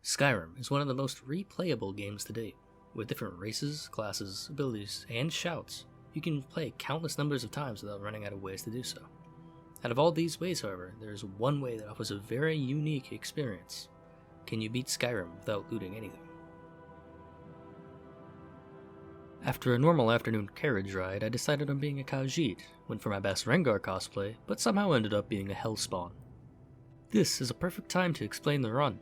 Skyrim is one of the most replayable games to date. With different races, classes, abilities, and shouts, you can play countless numbers of times without running out of ways to do so. Out of all these ways, however, there is one way that offers a very unique experience. Can you beat Skyrim without looting anything? After a normal afternoon carriage ride, I decided on being a Khajiit, went for my best Rengar cosplay, but somehow ended up being a Hellspawn. This is a perfect time to explain the run.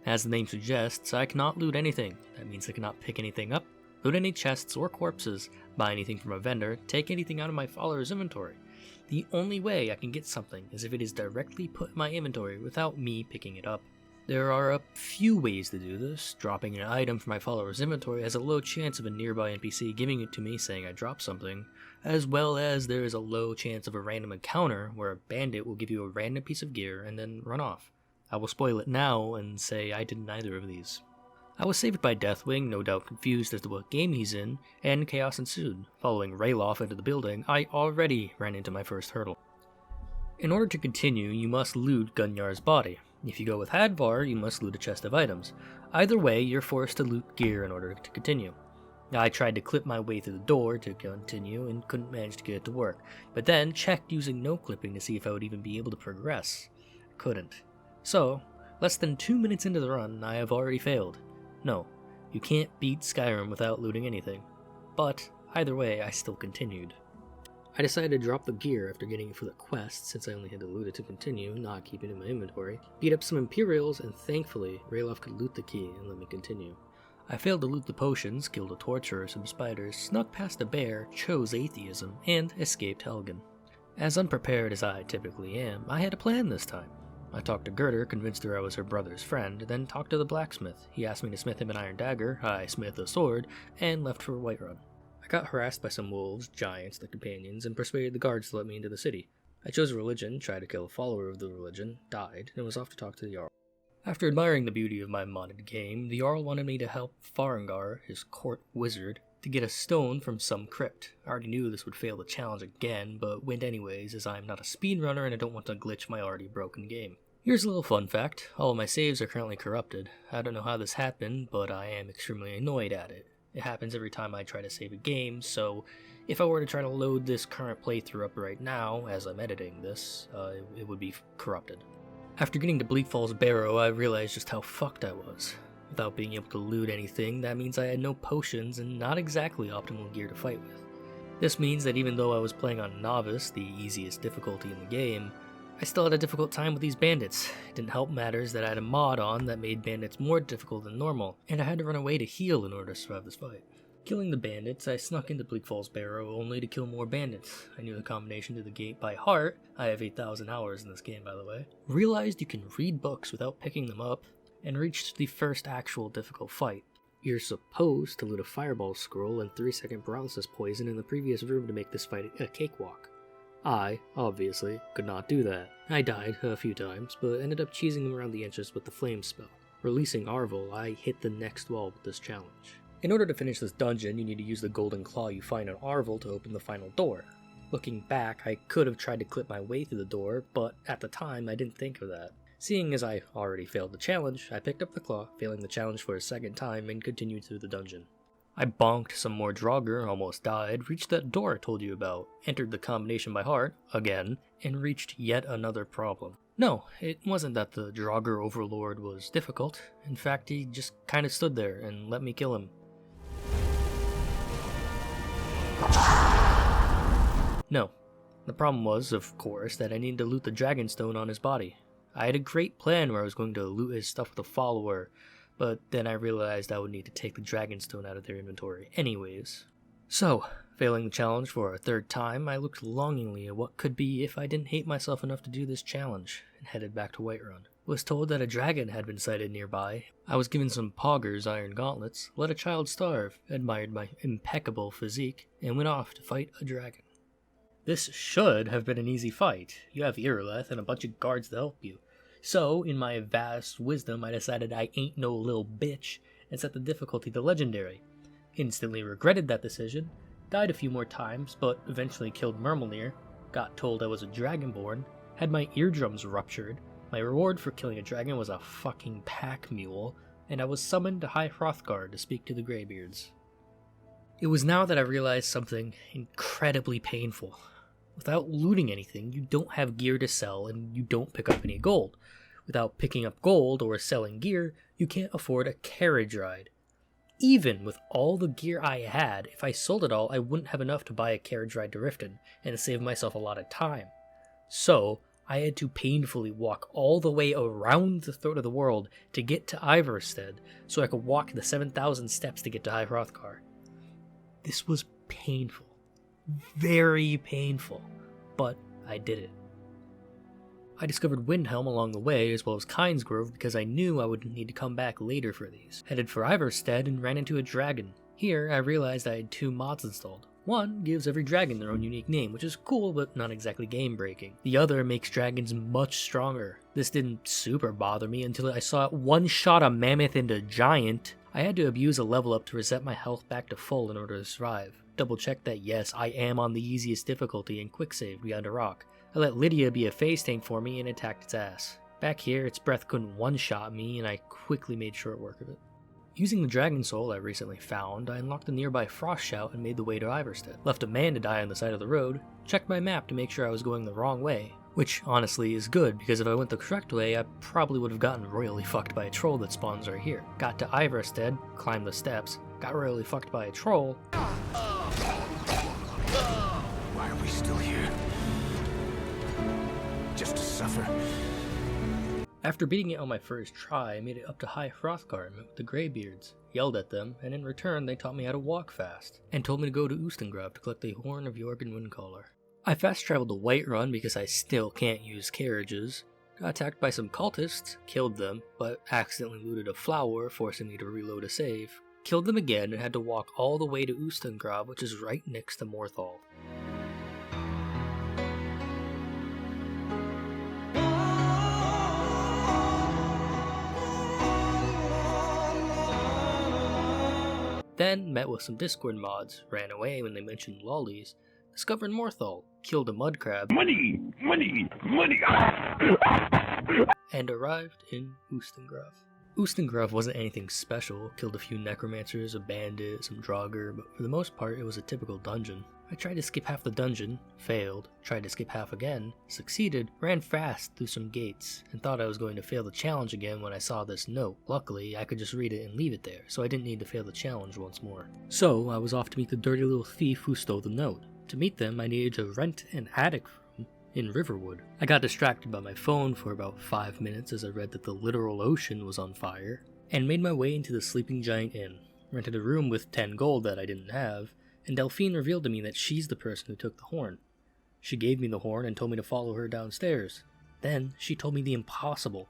As the name suggests, I cannot loot anything. That means I cannot pick anything up, loot any chests or corpses, buy anything from a vendor, take anything out of my follower's inventory. The only way I can get something is if it is directly put in my inventory without me picking it up. There are a few ways to do this. Dropping an item from my follower's inventory has a low chance of a nearby NPC giving it to me saying I dropped something, as well as there is a low chance of a random encounter where a bandit will give you a random piece of gear and then run off. I will spoil it now and say I did neither of these. I was saved by Deathwing, no doubt confused as to what game he's in, and chaos ensued. Following Rayloff into the building, I already ran into my first hurdle. In order to continue, you must loot Gunyar's body. If you go with Hadvar, you must loot a chest of items. Either way, you're forced to loot gear in order to continue. I tried to clip my way through the door to continue and couldn't manage to get it to work, but then checked using no clipping to see if I would even be able to progress. Couldn't. So, less than 2 minutes into the run, I have already failed. No, you can't beat Skyrim without looting anything. But, either way, I still continued. I decided to drop the gear after getting it for the quest, since I only had to loot it to continue, not keep it in my inventory, beat up some Imperials, and thankfully, Rayloff could loot the key and let me continue. I failed to loot the potions, killed a torturer, some spiders, snuck past a bear, chose atheism, and escaped Helgen. As unprepared as I typically am, I had a plan this time. I talked to Gerder, convinced her I was her brother's friend, then talked to the blacksmith. He asked me to smith him an iron dagger, I smith a sword, and left for Whiterun. I got harassed by some wolves, giants, the companions, and persuaded the guards to let me into the city. I chose a religion, tried to kill a follower of the religion, died, and was off to talk to the Jarl. After admiring the beauty of my modded game, the Jarl wanted me to help Farengar, his court wizard, to get a stone from some crypt. I already knew this would fail the challenge again, but went anyways as I am not a speedrunner and I don't want to glitch my already broken game. Here's a little fun fact, all of my saves are currently corrupted. I don't know how this happened, but I am extremely annoyed at it. It happens every time I try to save a game, so if I were to try to load this current playthrough up right now, as I'm editing this, it would be corrupted. After getting to Bleak Falls Barrow, I realized just how fucked I was. Without being able to loot anything, that means I had no potions and not exactly optimal gear to fight with. This means that even though I was playing on Novice, the easiest difficulty in the game, I still had a difficult time with these bandits. It didn't help matters that I had a mod on that made bandits more difficult than normal, and I had to run away to heal in order to survive this fight. Killing the bandits, I snuck into Bleak Falls Barrow only to kill more bandits. I knew the combination to the gate by heart. I have 8,000 hours in this game, by the way. Realized you can read books without picking them up, and reached the first actual difficult fight. You're supposed to loot a fireball scroll and 3-second paralysis poison in the previous room to make this fight a cakewalk. I, obviously, could not do that. I died a few times, but ended up cheesing him around the edges with the flame spell. Releasing Arvel, I hit the next wall with this challenge. In order to finish this dungeon, you need to use the golden claw you find on Arvel to open the final door. Looking back, I could have tried to clip my way through the door, but at the time I didn't think of that. Seeing as I already failed the challenge, I picked up the claw, failing the challenge for a second time, and continued through the dungeon. I bonked some more Draugr, almost died, reached that door I told you about, entered the combination by heart, again, and reached yet another problem. No, it wasn't that the Draugr overlord was difficult. In fact, he just kinda stood there and let me kill him. No. The problem was, of course, that I needed to loot the Dragonstone on his body. I had a great plan where I was going to loot his stuff with a follower, but then I realized I would need to take the Dragonstone out of their inventory anyways. So, failing the challenge for a third time, I looked longingly at what could be if I didn't hate myself enough to do this challenge, and headed back to Whiterun. Was told that a dragon had been sighted nearby. I was given some Pogger's iron gauntlets, let a child starve, admired my impeccable physique, and went off to fight a dragon. This should have been an easy fight. You have Irileth and a bunch of guards to help you. So, in my vast wisdom, I decided I ain't no little bitch and set the difficulty to legendary. Instantly regretted that decision, died a few more times, but eventually killed Murmelnir, got told I was a dragonborn, had my eardrums ruptured, my reward for killing a dragon was a fucking pack mule, and I was summoned to High Hrothgar to speak to the Greybeards. It was now that I realized something incredibly painful. Without looting anything, you don't have gear to sell and you don't pick up any gold. Without picking up gold or selling gear, you can't afford a carriage ride. Even with all the gear I had, if I sold it all, I wouldn't have enough to buy a carriage ride to Riften, and save myself a lot of time. So, I had to painfully walk all the way around the throat of the world to get to Ivarstead, so I could walk the 7,000 steps to get to High Hrothgar. This was painful. Very painful. But I did it. I discovered Windhelm along the way, as well as Kynesgrove, because I knew I would need to come back later for these. Headed for Ivarstead and ran into a dragon. Here, I realized I had 2 mods installed. One gives every dragon their own unique name, which is cool but not exactly game-breaking. The other makes dragons much stronger. This didn't super bother me until I saw it one-shot a mammoth into giant. I had to abuse a level up to reset my health back to full in order to survive. Double check that yes, I am on the easiest difficulty and quick save beyond a rock. I let Lydia be a phase tank for me and attacked its ass. Back here, its breath couldn't one-shot me, and I quickly made short work of it. Using the dragon soul I recently found, I unlocked a nearby frost shout and made the way to Ivarstead. Left a man to die on the side of the road, checked my map to make sure I was going the wrong way, which honestly is good, because if I went the correct way, I probably would have gotten royally fucked by a troll that spawns right here. Got to Ivarstead, climbed the steps, got royally fucked by a troll. Why are we still here? Just to suffer. After beating it on my first try, I made it up to High Hrothgar and met with the Greybeards, yelled at them, and in return they taught me how to walk fast, and told me to go to Ustengrav to collect the Horn of Jorgen Windcaller. I fast traveled to Whiterun because I still can't use carriages, got attacked by some cultists, killed them, but accidentally looted a flower, forcing me to reload a save, killed them again and had to walk all the way to Ustengrav, which is right next to Morthal. Then met with some Discord mods, ran away when they mentioned lollies, discovered Morthal, killed a mud crab, Money! Money! Money! and arrived in Ustengrav. Ustengrav wasn't anything special, killed a few necromancers, a bandit, some draugr, but for the most part it was a typical dungeon. I tried to skip half the dungeon, failed, tried to skip half again, succeeded, ran fast through some gates, and thought I was going to fail the challenge again when I saw this note. Luckily, I could just read it and leave it there, so I didn't need to fail the challenge once more. So, I was off to meet the dirty little thief who stole the note. To meet them, I needed to rent an attic room in Riverwood. I got distracted by my phone for about 5 minutes as I read that the literal ocean was on fire, and made my way into the Sleeping Giant Inn. Rented a room with 10 gold that I didn't have, and Delphine revealed to me that she's the person who took the horn. She gave me the horn and told me to follow her downstairs. Then, she told me the impossible,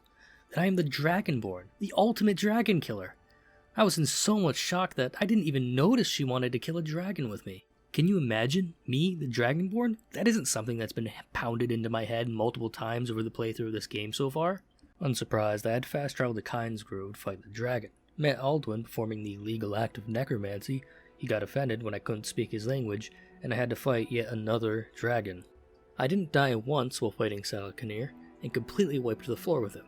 that I am the Dragonborn, the ultimate dragon killer. I was in so much shock that I didn't even notice she wanted to kill a dragon with me. Can you imagine? Me, the Dragonborn? That isn't something that's been pounded into my head multiple times over the playthrough of this game so far. Unsurprised, I had to fast travel to Kynesgrove to fight the dragon. Met Aldwin performing the legal act of necromancy. He got offended when I couldn't speak his language, and I had to fight yet another dragon. I didn't die once while fighting Salakanir, and completely wiped the floor with him.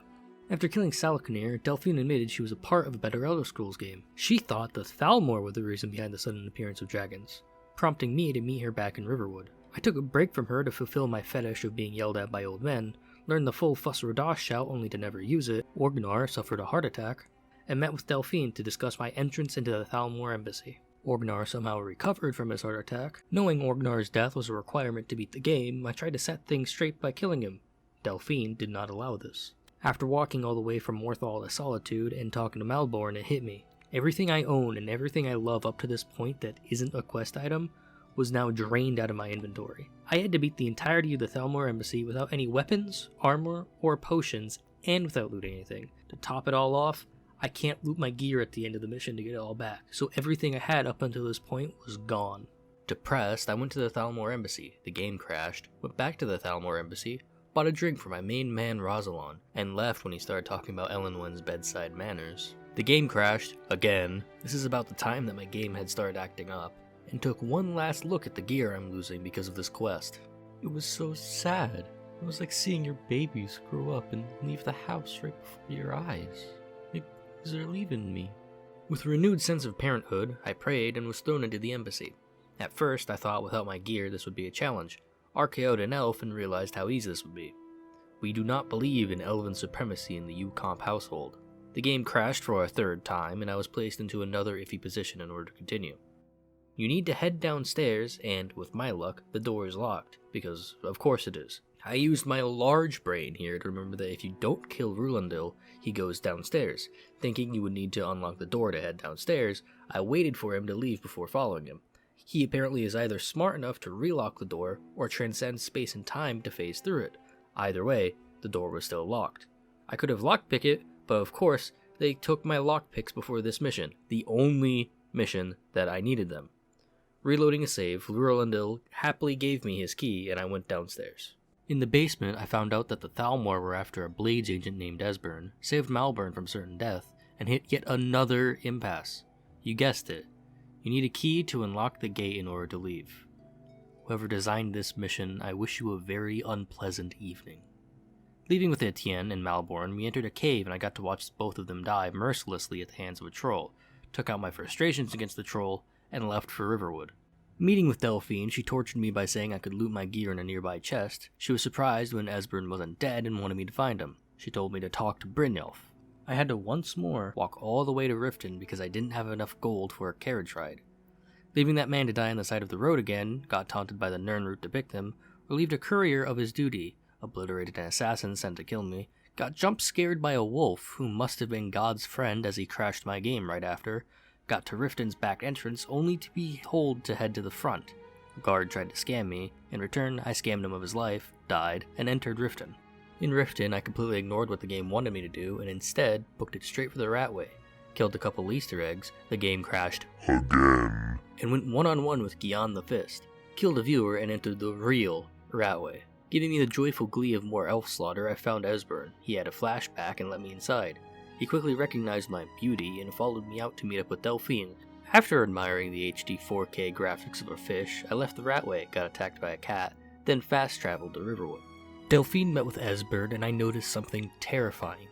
After killing Salakanir, Delphine admitted she was a part of a better Elder Scrolls game. She thought the Thalmor were the reason behind the sudden appearance of dragons, prompting me to meet her back in Riverwood. I took a break from her to fulfill my fetish of being yelled at by old men, learned the full Fuss-Rodash shout only to never use it, Orgnar suffered a heart attack, and met with Delphine to discuss my entrance into the Thalmor embassy. Orgnar somehow recovered from his heart attack. Knowing Orgnar's death was a requirement to beat the game, I tried to set things straight by killing him. Delphine did not allow this. After walking all the way from Morthal to Solitude and talking to Malborn, it hit me. Everything I own and everything I love up to this point that isn't a quest item was now drained out of my inventory. I had to beat the entirety of the Thalmor embassy without any weapons, armor, or potions, and without looting anything. To top it all off, I can't loot my gear at the end of the mission to get it all back, so everything I had up until this point was gone. Depressed, I went to the Thalmor embassy. The game crashed, went back to the Thalmor embassy, bought a drink for my main man Rosalon, and left when he started talking about Elenwen's bedside manners. The game crashed, again. This is about the time that my game had started acting up, and took one last look at the gear I'm losing because of this quest. It was so sad. It was like seeing your babies grow up and leave the house right before your eyes. 'cause they're leaving me. With a renewed sense of parenthood, I prayed and was thrown into the embassy. At first, I thought without my gear this would be a challenge. RKO'd an elf and realized how easy this would be. We do not believe in elven supremacy in the UComp household. The game crashed for a third time, and I was placed into another iffy position in order to continue. You need to head downstairs, and, with my luck, the door is locked, because of course it is. I used my large brain here to remember that if you don't kill Rulendil, he goes downstairs. Thinking you would need to unlock the door to head downstairs, I waited for him to leave before following him. He apparently is either smart enough to relock the door, or transcends space and time to phase through it. Either way, the door was still locked. I could have lockpicked it, but of course, they took my lockpicks before this mission, the only mission that I needed them. Reloading a save, Ruralendil happily gave me his key, and I went downstairs. In the basement, I found out that the Thalmor were after a Blades agent named Esbern, saved Malborn from certain death, and hit yet another impasse. You guessed it. You need a key to unlock the gate in order to leave. Whoever designed this mission, I wish you a very unpleasant evening. Leaving with Etienne and Malborn, we entered a cave and I got to watch both of them die mercilessly at the hands of a troll, took out my frustrations against the troll, and left for Riverwood. Meeting with Delphine, she tortured me by saying I could loot my gear in a nearby chest. She was surprised when Esbern wasn't dead and wanted me to find him. She told me to talk to Brynjolf. I had to once more walk all the way to Riften because I didn't have enough gold for a carriage ride. Leaving that man to die on the side of the road again, got taunted by the Nirnroot to pick them, relieved a courier of his duty, obliterated an assassin sent to kill me, got jump-scared by a wolf who must have been God's friend as he crashed my game right after, got to Riften's back entrance only to be told to head to the front. The guard tried to scam me. In return, I scammed him of his life, died, and entered Riften. In Riften, I completely ignored what the game wanted me to do and instead booked it straight for the Ratway. Killed a couple Easter eggs, the game crashed again, and went one-on-one with Gian the Fist. Killed a viewer and entered the real Ratway. Giving me the joyful glee of more elf slaughter, I found Esbern. He had a flashback and let me inside. He quickly recognized my beauty and followed me out to meet up with Delphine. After admiring the HD 4K graphics of a fish, I left the Ratway, got attacked by a cat, then fast-traveled to Riverwood. Delphine met with Esbern and I noticed something terrifying.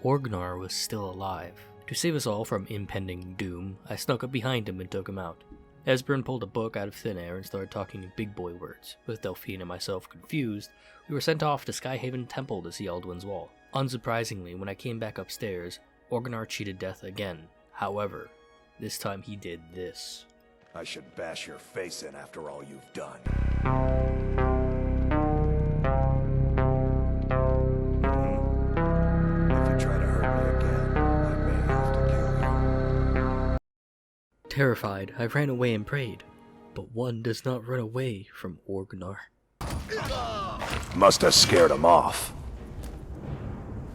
Orgnar was still alive. To save us all from impending doom, I snuck up behind him and took him out. Esbern pulled a book out of thin air and started talking in big boy words. With Delphine and myself confused, we were sent off to Skyhaven Temple to see Alduin's Wall. Unsurprisingly, when I came back upstairs, Orgnar cheated death again. However, this time he did this. I should bash your face in after all you've done. If you try to hurt me again, I may have to kill you. Terrified, I ran away and prayed. But one does not run away from Orgnar. Must have scared him off.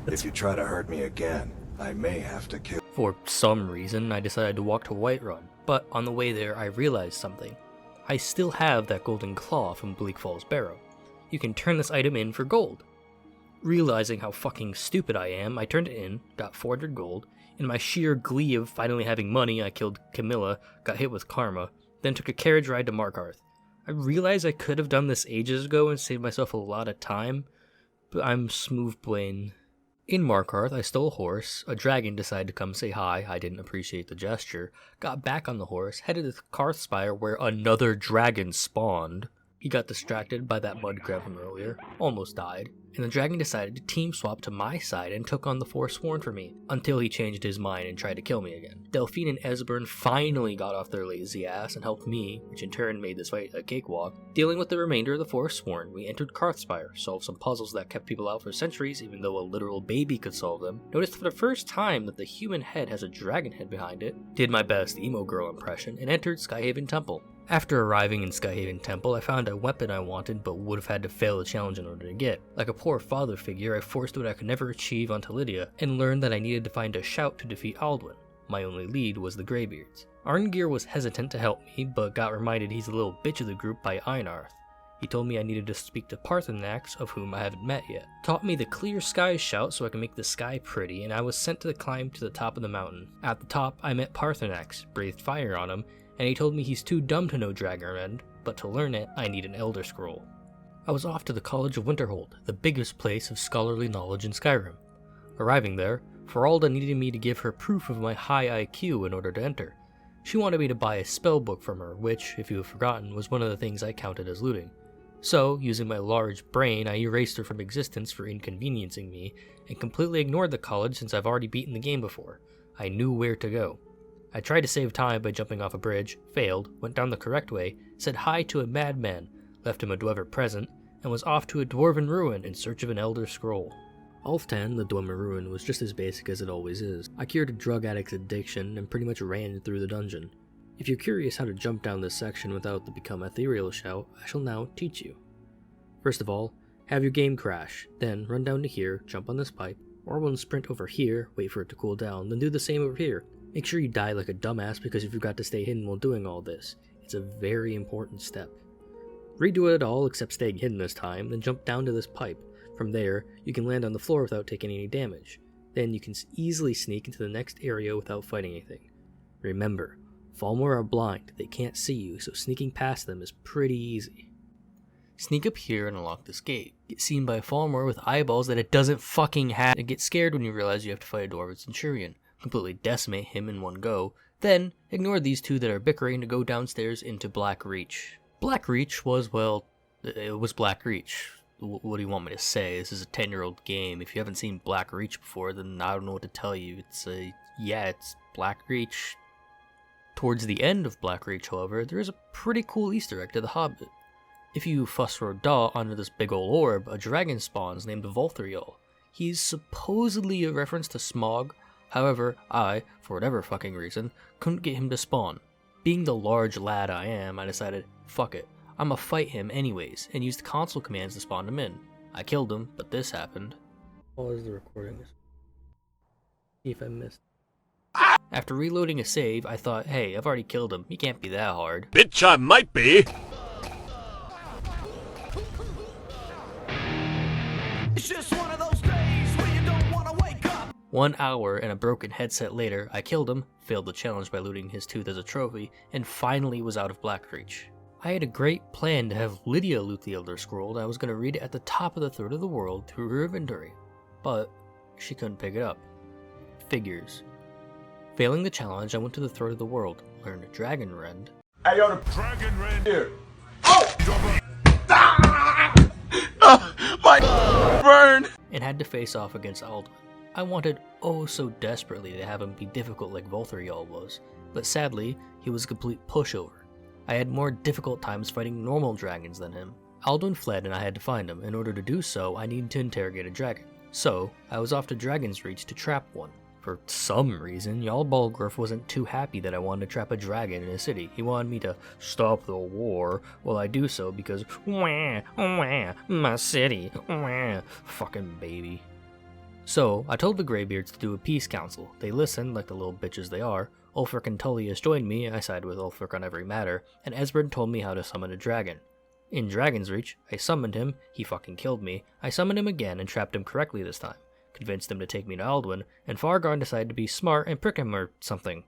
If you try to hurt me again, I may have to kill. For some reason, I decided to walk to Whiterun, but on the way there I realized something. I still have that golden claw from Bleak Falls Barrow. You can turn this item in for gold. Realizing how fucking stupid I am, I turned it in, got 400 gold. In my sheer glee of finally having money, I killed Camilla, got hit with karma, then took a carriage ride to Markarth. I realized I could have done this ages ago and saved myself a lot of time, but I'm smooth brain. In Markarth, I stole a horse, a dragon decided to come say hi, I didn't appreciate the gesture, got back on the horse, headed to Karthspire where another dragon spawned. He got distracted by that mud crab from earlier, almost died, and the dragon decided to team swap to my side and took on the Forsworn for me, until he changed his mind and tried to kill me again. Delphine and Esbern finally got off their lazy ass and helped me, which in turn made this fight a cakewalk. Dealing with the remainder of the Forsworn, we entered Karthspire, solved some puzzles that kept people out for centuries even though a literal baby could solve them, noticed for the first time that the human head has a dragon head behind it, did my best emo girl impression, and entered Skyhaven Temple. After arriving in Skyhaven Temple, I found a weapon I wanted but would have had to fail the challenge in order to get. Like a poor father figure, I forced what I could never achieve onto Lydia, and learned that I needed to find a shout to defeat Alduin. My only lead was the Greybeards. Arngir was hesitant to help me, but got reminded he's the little bitch of the group by Einarth. He told me I needed to speak to Parthenax, of whom I haven't met yet. Taught me the clear skies shout so I can make the sky pretty, and I was sent to climb to the top of the mountain. At the top, I met Parthenax, breathed fire on him, and he told me he's too dumb to know Dragonrend, but to learn it, I need an Elder Scroll. I was off to the College of Winterhold, the biggest place of scholarly knowledge in Skyrim. Arriving there, Feralda needed me to give her proof of my high IQ in order to enter. She wanted me to buy a spell book from her, which, if you have forgotten, was one of the things I counted as looting. So, using my large brain, I erased her from existence for inconveniencing me, and completely ignored the college since I've already beaten the game before. I knew where to go. I tried to save time by jumping off a bridge, failed, went down the correct way, said hi to a madman, left him a dwever present, and was off to a dwarven ruin in search of an elder scroll. Ulftan, the dwemer ruin, was just as basic as it always is. I cured a drug addict's addiction and pretty much ran through the dungeon. If you're curious how to jump down this section without the become ethereal shout, I shall now teach you. First of all, have your game crash, then run down to here, jump on this pipe, or one sprint over here, wait for it to cool down, then do the same over here. Make sure you die like a dumbass because you forgot to stay hidden while doing all this. It's a very important step. Redo it all except staying hidden this time, then jump down to this pipe. From there, you can land on the floor without taking any damage. Then you can easily sneak into the next area without fighting anything. Remember, Falmer are blind, they can't see you, so sneaking past them is pretty easy. Sneak up here and unlock this gate. Get seen by Falmer with eyeballs that it doesn't fucking have, and get scared when you realize you have to fight a dwarven centurion. Completely decimate him in one go. Then, ignore these two that are bickering to go downstairs into Black Reach. Black Reach was, well, it was Black Reach. What do you want me to say? This is a 10-year-old game. If you haven't seen Black Reach before, then I don't know what to tell you. It's Black Reach. Towards the end of Black Reach, however, there is a pretty cool Easter egg to The Hobbit. If you fuss for a daw under this big ol' orb, a dragon spawns named Volthriol. He's supposedly a reference to Smaug. However, I, for whatever fucking reason, couldn't get him to spawn. Being the large lad I am, I decided, fuck it. I'ma fight him anyways, and used console commands to spawn him in. I killed him, but this happened. Pause the recording. See if I missed. After reloading a save, I thought, hey, I've already killed him. He can't be that hard. Bitch, I might be. It's just one of those days where you don't want to wake up. 1 hour and a broken headset later, I killed him, failed the challenge by looting his tooth as a trophy, and finally was out of Black Reach. I had a great plan to have Lydia loot the Elder Scroll, and I was going to read it at the top of the Throat of the World through her inventory. But she couldn't pick it up. Figures. Failing the challenge, I went to the Throat of the World, learned Dragon Rend. Hey, yo, the Dragon Rend here. My burn! And had to face off against Alduin. I wanted oh so desperately to have him be difficult like Volthriol was, but sadly, he was a complete pushover. I had more difficult times fighting normal dragons than him. Alduin fled and I had to find him. In order to do so, I needed to interrogate a dragon. So, I was off to Dragon's Reach to trap one. For some reason, Jarl Balgruuf wasn't too happy that I wanted to trap a dragon in a city. He wanted me to stop the war while I do so because, wah, wah, my city, wah, fucking baby. So, I told the Greybeards to do a peace council. They listened, like the little bitches they are. Ulfric and Tullius joined me, I sided with Ulfric on every matter, and Esbern told me how to summon a dragon. In Dragon's Reach, I summoned him, he fucking killed me, I summoned him again and trapped him correctly this time, convinced him to take me to Alduin, and Fargon decided to be smart and prick him or something.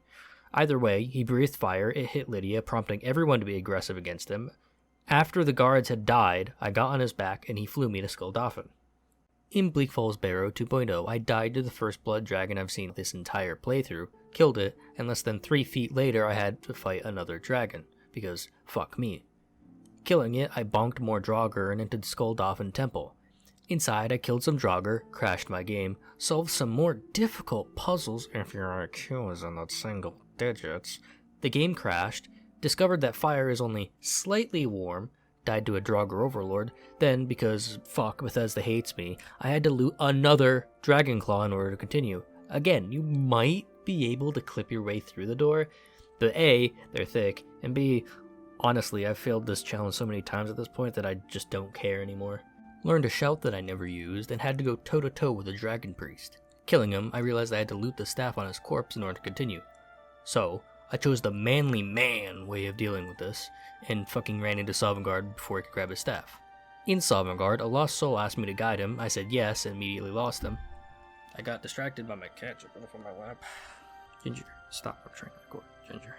Either way, he breathed fire, it hit Lydia, prompting everyone to be aggressive against him. After the guards had died, I got on his back and he flew me to Skuldafn. In Bleak Falls Barrow 2.0, I died to the first blood dragon I've seen this entire playthrough, killed it, and less than 3 feet later I had to fight another dragon, because fuck me. Killing it, I bonked more Draugr and entered Skuldafn Temple. Inside, I killed some Draugr, crashed my game, solved some more difficult puzzles if your IQ is in the single digits. The game crashed, discovered that fire is only slightly warm, died to a Draugr overlord, then, because fuck, Bethesda hates me, I had to loot another Dragonclaw in order to continue. Again, you might be able to clip your way through the door, but A, they're thick, and B, honestly, I've failed this challenge so many times at this point that I just don't care anymore. Learned a shout that I never used, and had to go toe-to-toe with a dragon priest. Killing him, I realized I had to loot the staff on his corpse in order to continue. So, I chose the manly man way of dealing with this, and fucking ran into Sovngarde before he could grab his staff. In Sovngarde, a lost soul asked me to guide him, I said yes, and immediately lost him. I got distracted by my cat jumping off my lap. Ginger, stop, I'm trying to record, Ginger.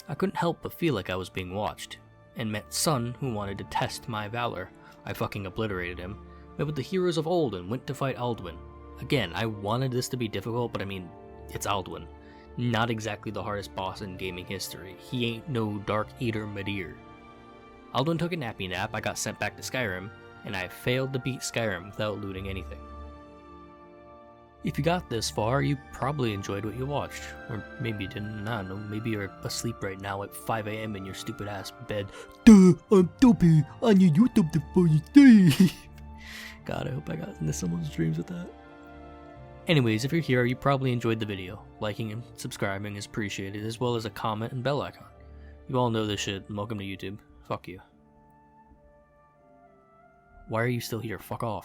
I couldn't help but feel like I was being watched, and met Sun who wanted to test my valor. I fucking obliterated him, met with the heroes of old and went to fight Alduin. Again, I wanted this to be difficult, but I mean, it's Alduin. Not exactly the hardest boss in gaming history. He ain't no Dark Eater Midir. Alduin took a nappy nap, I got sent back to Skyrim, and I failed to beat Skyrim without looting anything. If you got this far, you probably enjoyed what you watched. Or maybe you didn't, I don't know, maybe you're asleep right now at 5 AM in your stupid ass bed. Duh, I'm dopey, on your YouTube to fall asleep. God, I hope I got into someone's dreams with that. Anyways, if you're here, you probably enjoyed the video. Liking and subscribing is appreciated, as well as a comment and bell icon. You all know this shit, and welcome to YouTube. Fuck you. Why are you still here? Fuck off.